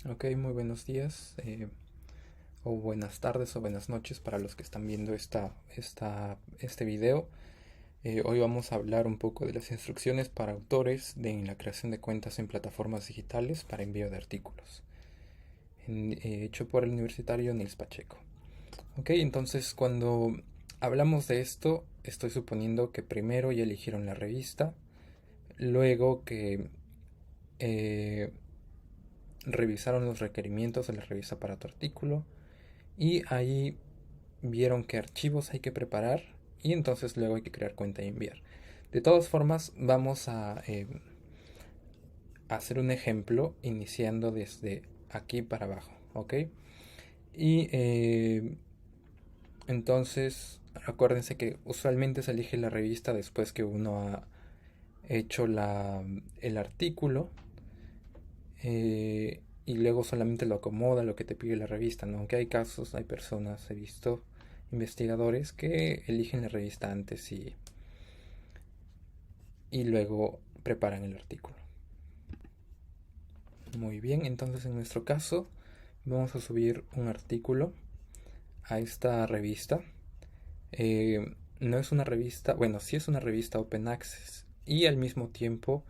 Ok, muy buenos días, o buenas tardes o buenas noches para los que están viendo este video. Hoy vamos a hablar un poco de las instrucciones para autores en la creación de cuentas en plataformas digitales para envío de artículos, hecho por el universitario Nils Pacheco. Ok, entonces cuando hablamos de esto, estoy suponiendo que primero ya eligieron la revista, luego que eh, revisaron los requerimientos de la revista para tu artículo, y ahí vieron qué archivos hay que preparar y entonces luego hay que crear cuenta y enviar. De todas formas, vamos a hacer un ejemplo iniciando desde aquí para abajo, ¿ok? Y entonces, acuérdense que usualmente se elige la revista después que uno ha hecho el artículo, y luego solamente lo acomoda lo que te pide la revista, ¿no? Aunque hay casos, hay personas, he visto investigadores que eligen la revista antes y luego preparan el artículo. Muy bien, entonces en nuestro caso vamos a subir un artículo a esta revista. No es una revista, bueno, sí es una revista Open Access y al mismo tiempo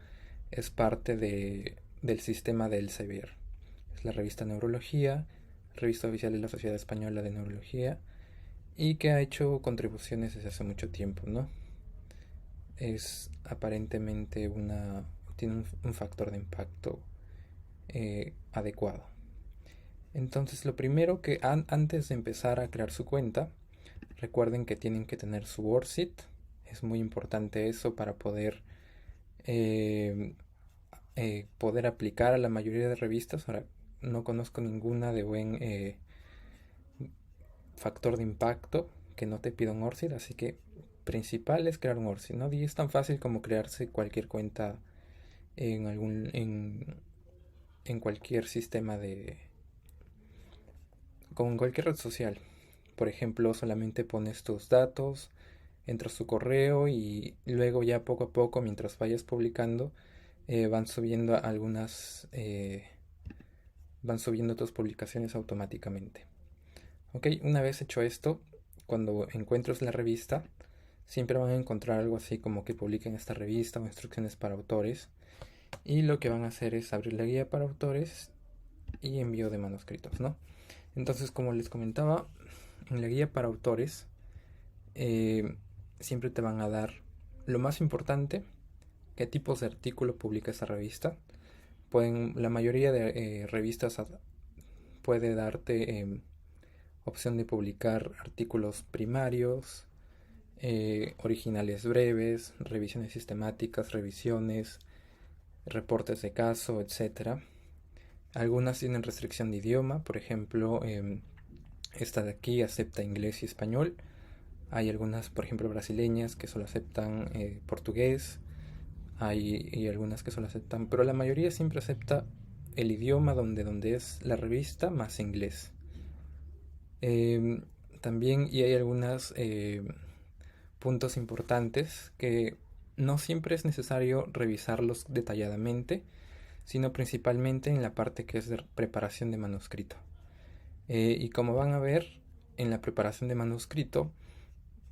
es parte del sistema del Elsevier. Es la revista Neurología, revista oficial de la Sociedad Española de Neurología, y que ha hecho contribuciones desde hace mucho tiempo, ¿no? Es aparentemente tiene un factor de impacto adecuado. Entonces, lo primero que antes de empezar a crear su cuenta, recuerden que tienen que tener su WordSeed. Es muy importante eso para eh, poder aplicar a la mayoría de revistas. Ahora, no conozco ninguna de buen factor de impacto que no te pida un WordSeed, así que principal es crear un WordSeed, ¿no? Y es tan fácil como crearse cualquier cuenta en en cualquier sistema con cualquier red social. Por ejemplo, solamente pones tus datos, entras tu correo y luego ya poco a poco, mientras vayas publicando, van subiendo tus publicaciones automáticamente. Ok, una vez hecho esto, cuando encuentres la revista, siempre van a encontrar algo así como que publiquen esta revista o instrucciones para autores. Y lo que van a hacer es abrir la guía para autores y envío de manuscritos, ¿no? Entonces, como les comentaba, en la guía para autores eh, siempre te van a dar lo más importante, qué tipos de artículo publica esta revista. La mayoría de revistas puede darte opción de publicar artículos primarios, originales breves, revisiones sistemáticas, revisiones, reportes de caso, etcétera. Algunas tienen restricción de idioma, por ejemplo, esta de aquí acepta inglés y español. Hay algunas, por ejemplo, brasileñas que solo aceptan portugués. Y algunas que solo aceptan, pero la mayoría siempre acepta el idioma donde es la revista más inglés. Eh, También, y hay algunos puntos importantes que no siempre es necesario revisarlos detalladamente, sino principalmente en la parte que es de preparación de manuscrito. Y como van a ver, en la preparación de manuscrito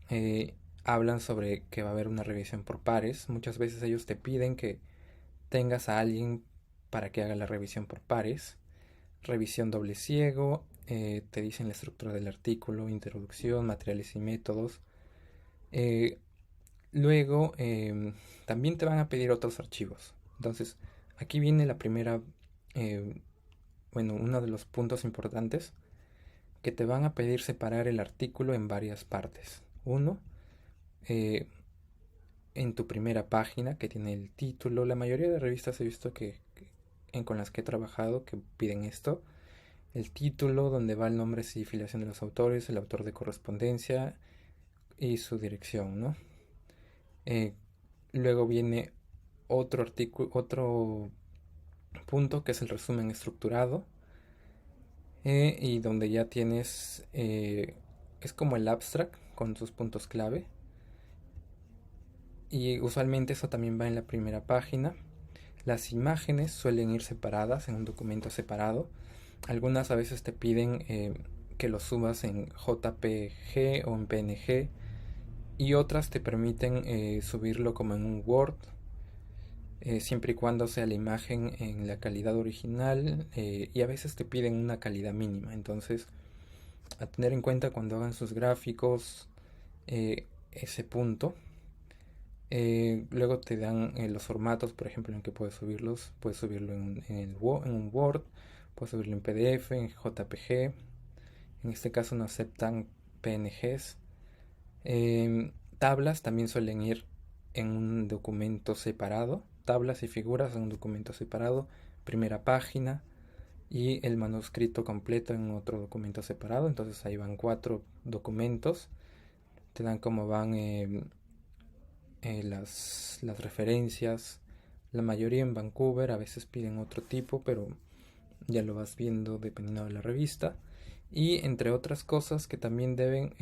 eh, hablan sobre que va a haber una revisión por pares. Muchas veces ellos te piden que tengas a alguien para que haga la revisión por pares. Revisión doble ciego, te dicen la estructura del artículo, introducción, materiales y métodos. Eh, Luego, también te van a pedir otros archivos. Entonces, aquí viene la primera, eh, bueno, uno de los puntos importantes, que te van a pedir separar el artículo en varias partes. Uno, eh, en tu primera página, que tiene el título. La mayoría de revistas he visto con las que he trabajado que piden esto. El título, donde va el nombre y filiación de los autores, el autor de correspondencia y su dirección, ¿no? Eh, Luego viene otro artículo, otro punto que es el resumen estructurado, y donde ya tienes, es como el abstract con sus puntos clave, y usualmente eso también va en la primera página. Las imágenes suelen ir separadas en un documento separado. Algunas a veces te piden que lo subas en JPG o en PNG, y otras te permiten subirlo como en un Word, siempre y cuando sea la imagen en la calidad original, y a veces te piden una calidad mínima. Entonces, a tener en cuenta cuando hagan sus gráficos, ese punto. Luego te dan los formatos, por ejemplo, en que puedes subirlos. Puedes subirlo en un Word, puedes subirlo en PDF, en JPG. En este caso no aceptan PNGs. Tablas también suelen ir en un documento separado. Tablas y figuras en un documento separado. Primera página. Y el manuscrito completo en otro documento separado. Entonces ahí van 4 documentos. Te dan cómo van las referencias. La mayoría en Vancouver, a veces piden otro tipo, pero ya lo vas viendo dependiendo de la revista. Y entre otras cosas que también deben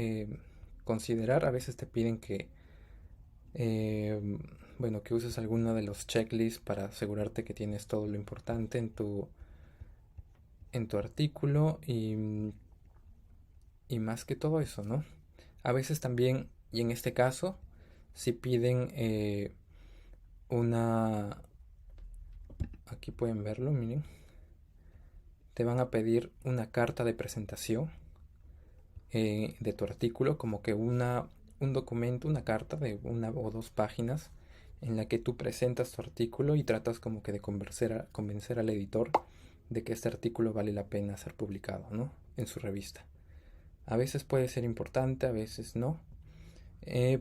considerar, a veces te piden que que uses alguno de los checklists para asegurarte que tienes todo lo importante en tu artículo, y más que todo eso, ¿no? A veces también, y en este caso, si piden aquí pueden verlo, miren, te van a pedir una carta de presentación de tu artículo, como que un documento, una carta de 1 o 2 páginas en la que tú presentas tu artículo y tratas como que de convencer al editor de que este artículo vale la pena ser publicado, ¿no?, en su revista. A veces puede ser importante, a veces no,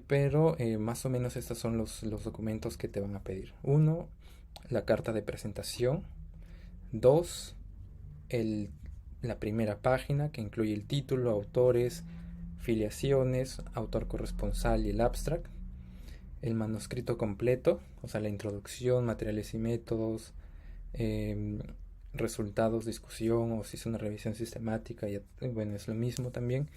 pero más o menos estos son los documentos que te van a pedir. 1, la carta de presentación. 2, la primera página, que incluye el título, autores, filiaciones, autor corresponsal y el abstract. El manuscrito completo, o sea, la introducción, materiales y métodos, resultados, discusión, o si es una revisión sistemática, bueno, es lo mismo también.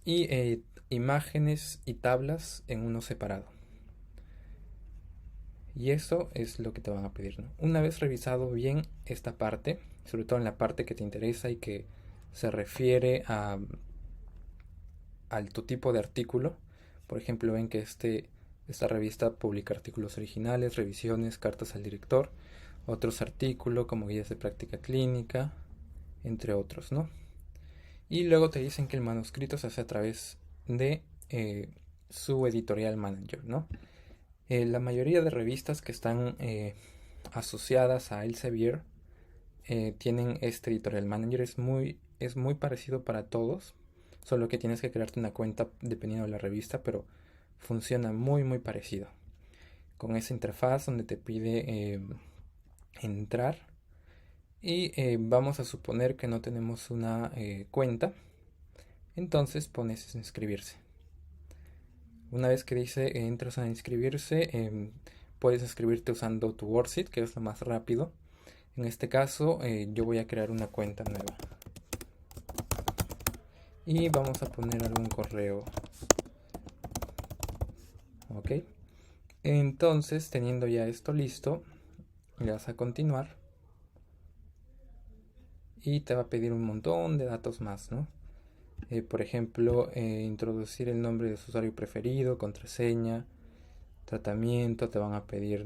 Y imágenes y tablas en uno separado. Y eso es lo que te van a pedir, ¿no? Una vez revisado bien esta parte, sobre todo en la parte que te interesa y que se refiere a tu tipo de artículo. Por ejemplo, ven que esta revista publica artículos originales, revisiones, cartas al director, otros artículos como guías de práctica clínica, entre otros, ¿no? Y luego te dicen que el manuscrito se hace a través de su editorial manager, ¿no? La mayoría de revistas que están asociadas a Elsevier tienen este editorial manager. Es muy parecido para todos, solo que tienes que crearte una cuenta dependiendo de la revista, pero funciona muy parecido, con esa interfaz donde te pide entrar. Y vamos a suponer que no tenemos una cuenta, entonces pones inscribirse. Una vez que dice entras a inscribirse, puedes inscribirte usando tu Worksheet, que es lo más rápido. En este caso yo voy a crear una cuenta nueva y vamos a poner algún correo. Ok, entonces, teniendo ya esto listo, le das a continuar y te va a pedir un montón de datos más, ¿no? Por ejemplo, introducir el nombre de su usuario preferido, contraseña, tratamiento. Te van a pedir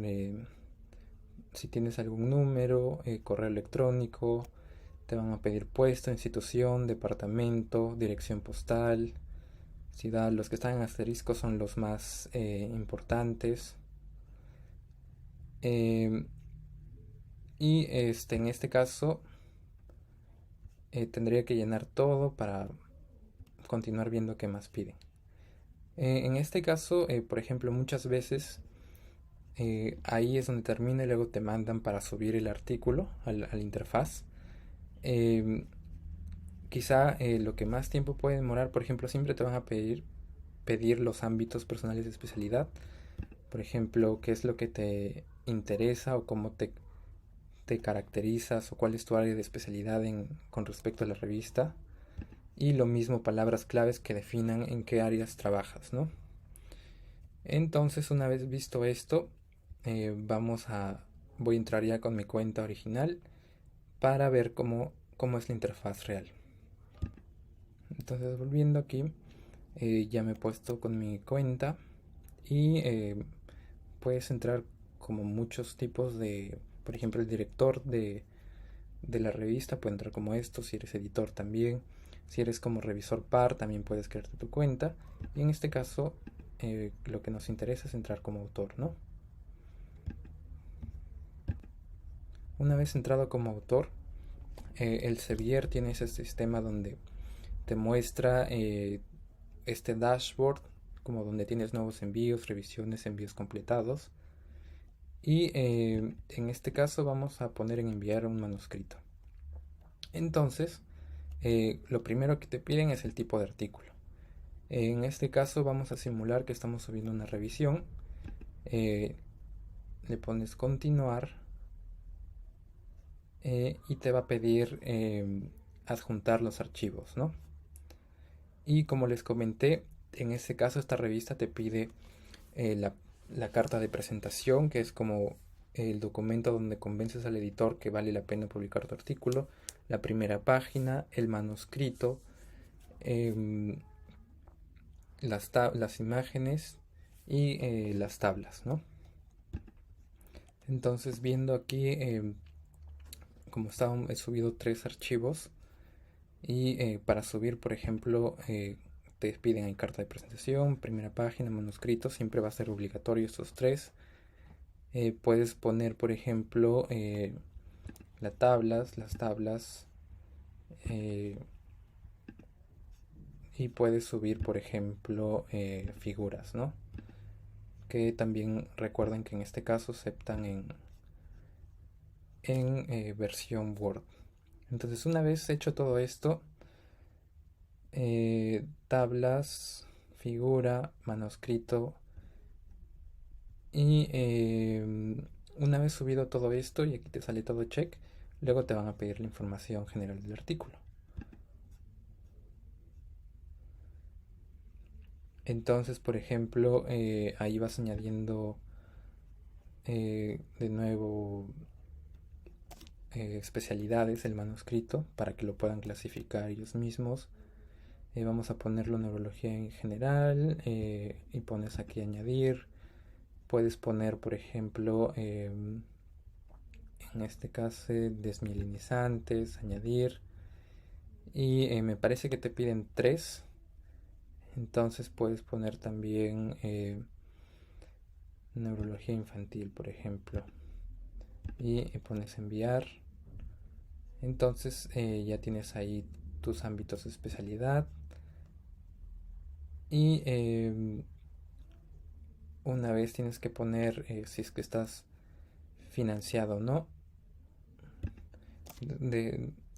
si tienes algún número, correo electrónico. Te van a pedir puesto, institución, departamento, dirección postal, ciudad. Los que están en asterisco son los más importantes. Y en este caso tendría que llenar todo para continuar viendo qué más piden. En este caso, por ejemplo, muchas veces ahí es donde termina y luego te mandan para subir el artículo a la interfaz. Quizá lo que más tiempo puede demorar, por ejemplo, siempre te van a pedir los ámbitos personales de especialidad. Por ejemplo, qué es lo que te interesa o cómo te caracterizas o cuál es tu área de especialidad con respecto a la revista. Y lo mismo, palabras claves que definan en qué áreas trabajas, ¿no? Entonces, una vez visto esto, vamos a voy a entrar ya con mi cuenta original para ver cómo es la interfaz real. Entonces, volviendo aquí, ya me he puesto con mi cuenta y puedes entrar como muchos tipos de, por ejemplo, el director de la revista puede entrar como esto, si eres editor también, si eres como revisor par también puedes crearte tu cuenta, y en este caso lo que nos interesa es entrar como autor, ¿no? Una vez entrado como autor, el Sevier tiene ese sistema donde te muestra este dashboard, como donde tienes nuevos envíos, revisiones, envíos completados. Y en este caso vamos a poner en enviar un manuscrito. Entonces, lo primero que te piden es el tipo de artículo. En este caso vamos a simular que estamos subiendo una revisión. Le pones continuar y te va a pedir adjuntar los archivos, ¿no? Y como les comenté, en este caso esta revista te pide la carta de presentación, que es como el documento donde convences al editor que vale la pena publicar tu artículo, la primera página, el manuscrito, las imágenes y las tablas, ¿no? Entonces, viendo aquí, como estaba, he subido 3 archivos y para subir, por ejemplo, te piden en carta de presentación, primera página, manuscrito, siempre va a ser obligatorio estos 3. Puedes poner, por ejemplo, las tablas, y puedes subir, por ejemplo, figuras, ¿no? Que también recuerden que en este caso aceptan en versión Word. Entonces, una vez hecho todo esto, tablas, figura, manuscrito, y una vez subido todo esto, y aquí te sale todo check, luego te van a pedir la información general del artículo. Entonces, por ejemplo, ahí vas añadiendo de nuevo especialidades el manuscrito para que lo puedan clasificar ellos mismos. Vamos a ponerlo neurología en general y pones aquí añadir. Puedes poner, por ejemplo, en este caso desmielinizantes, añadir. Y me parece que te piden 3. Entonces puedes poner también neurología infantil, por ejemplo. Y pones enviar. Entonces ya tienes ahí tus ámbitos de especialidad. Y una vez tienes que poner si es que estás financiado o no.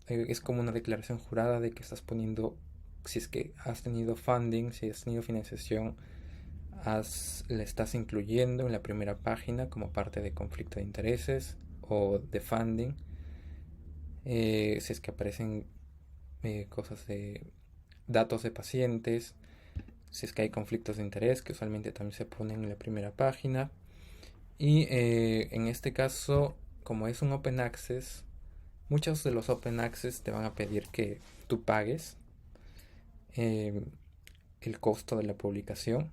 Es como una declaración jurada de que estás poniendo, si es que has tenido funding, si has tenido financiación, le estás incluyendo en la primera página como parte de conflicto de intereses o de funding. Si es que aparecen cosas de datos de pacientes, si es que hay conflictos de interés, que usualmente también se ponen en la primera página. Y en este caso, como es un open access, muchos de los open access te van a pedir que tú pagues el costo de la publicación.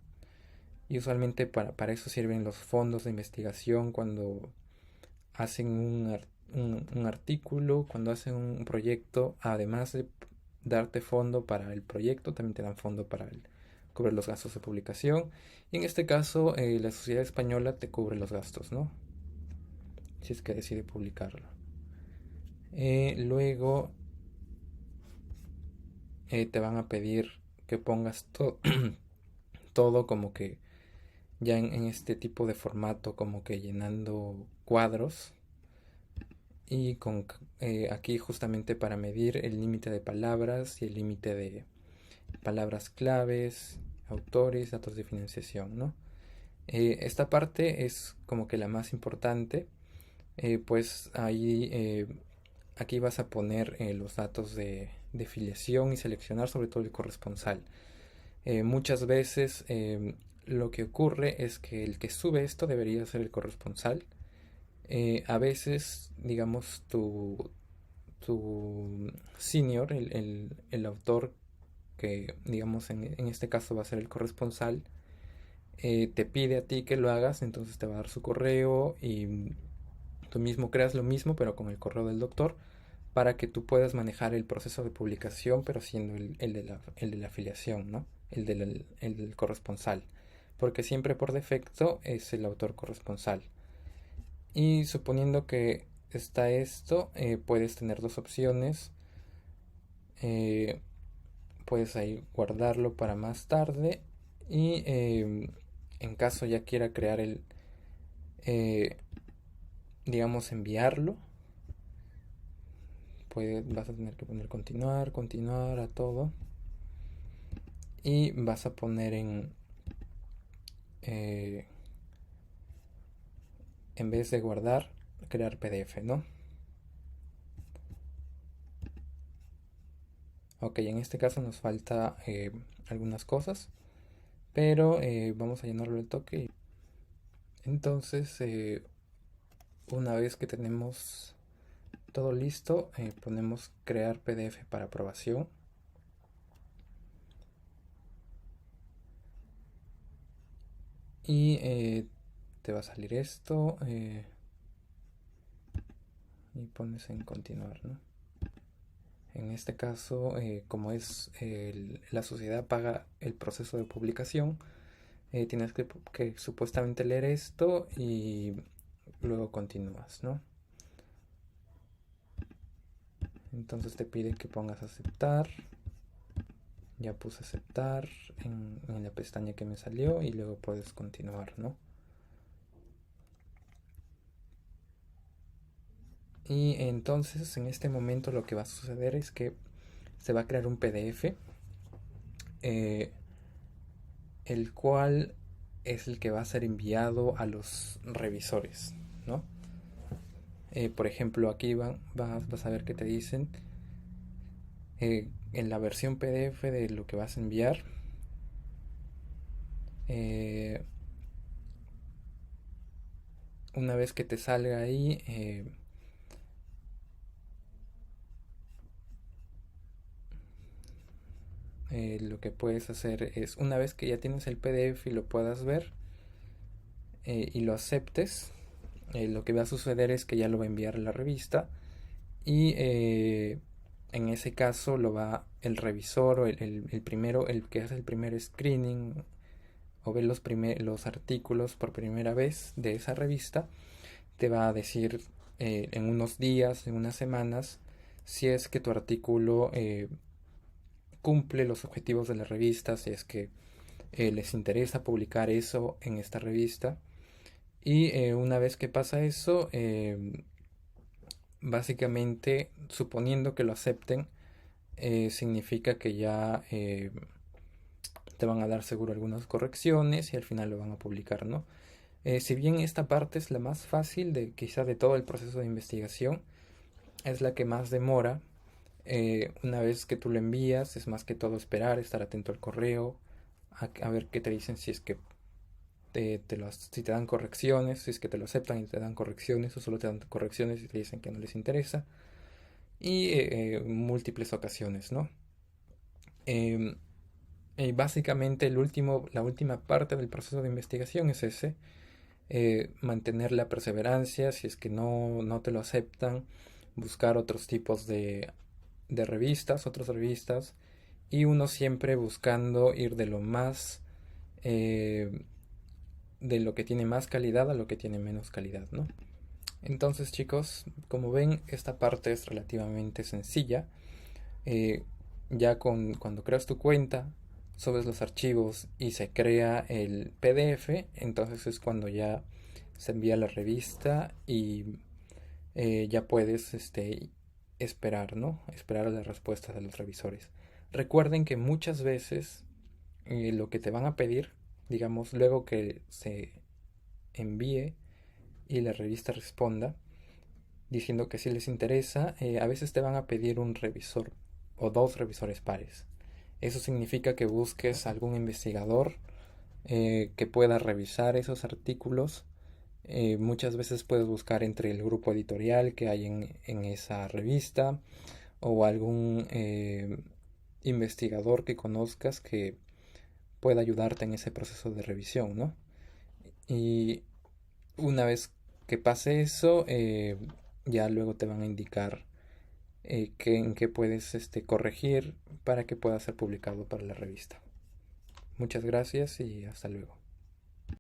Y usualmente para eso sirven los fondos de investigación cuando hacen un artículo, cuando hacen un proyecto, además de darte fondo para el proyecto, también te dan fondo para cubrir los gastos de publicación. Y en este caso, la Sociedad Española te cubre los gastos, ¿no? Si es que decide publicarlo. Luego te van a pedir que pongas todo como que ya en este tipo de formato, como que llenando cuadros. Y con aquí justamente para medir el límite de palabras y el límite de palabras claves, autores, datos de financiación, ¿no? Esta parte es como que la más importante, pues ahí aquí vas a poner los datos de filiación y seleccionar sobre todo el corresponsal. Muchas veces lo que ocurre es que el que sube esto debería ser el corresponsal, A veces, digamos, tu senior, el autor que, digamos, en este caso va a ser el corresponsal, te pide a ti que lo hagas, entonces te va a dar su correo y tú mismo creas lo mismo, pero con el correo del doctor, para que tú puedas manejar el proceso de publicación, pero siendo el de la afiliación, ¿no? El del corresponsal. Porque siempre por defecto es el autor corresponsal. Y suponiendo que está esto, puedes tener dos opciones. Eh, Puedes ahí guardarlo para más tarde. Y en caso ya quiera crear eh, digamos, enviarlo, vas a tener que poner continuar, continuar a todo. Y vas a poner eh, en vez de guardar, crear PDF, ¿no? Ok, en este caso nos falta algunas cosas, pero vamos a llenarlo el toque. Entonces, una vez que tenemos todo listo, ponemos crear PDF para aprobación. Y te va a salir esto y pones en continuar, ¿no? En este caso, como es la sociedad paga el proceso de publicación, tienes que supuestamente leer esto y luego continúas, ¿no? Entonces te pide que pongas aceptar. Ya puse aceptar en la pestaña que me salió y luego puedes continuar, ¿no? Y entonces en este momento lo que va a suceder es que se va a crear un PDF, el cual es el que va a ser enviado a los revisores, ¿no? Por ejemplo, aquí vas a ver que te dicen en la versión PDF de lo que vas a enviar. Una vez que te salga ahí, lo que puedes hacer es, una vez que ya tienes el PDF y lo puedas ver y lo aceptes, lo que va a suceder es que ya lo va a enviar a la revista y en ese caso lo va el revisor o el primero, el que hace el primer screening o ve los artículos por primera vez de esa revista, te va a decir en unos días, en unas semanas, si es que tu artículo cumple los objetivos de la revista, si es que les interesa publicar eso en esta revista. Y una vez que pasa eso, básicamente, suponiendo que lo acepten, significa que ya te van a dar seguro algunas correcciones y al final lo van a publicar, ¿no? Si bien esta parte es la más fácil de quizá de todo el proceso de investigación, es la que más demora. Una vez que tú lo envías, es más que todo esperar, estar atento al correo, a ver qué te dicen si es que si te dan correcciones, si es que te lo aceptan y te dan correcciones o solo te dan correcciones y te dicen que no les interesa. Y múltiples ocasiones, ¿no? Em, y básicamente la última parte del proceso de investigación es ese. Mantener la perseverancia, si es que no te lo aceptan, buscar otros tipos de revistas, otras revistas, y uno siempre buscando ir de lo más, de lo que tiene más calidad a lo que tiene menos calidad, ¿no? Entonces, chicos, como ven, esta parte es relativamente sencilla. Eh, ya cuando creas tu cuenta, subes los archivos y se crea el PDF, entonces es cuando ya se envía a la revista y ya puedes esperar, ¿no? Esperar a las respuestas de los revisores. Recuerden que muchas veces lo que te van a pedir, digamos, luego que se envíe y la revista responda diciendo que si les interesa, a veces te van a pedir un revisor o dos revisores pares. Eso significa que busques algún investigador que pueda revisar esos artículos Muchas veces puedes buscar entre el grupo editorial que hay en esa revista o algún investigador que conozcas que pueda ayudarte en ese proceso de revisión, ¿no? Y una vez que pase eso, ya luego te van a indicar en qué puedes corregir para que pueda ser publicado para la revista. Muchas gracias y hasta luego.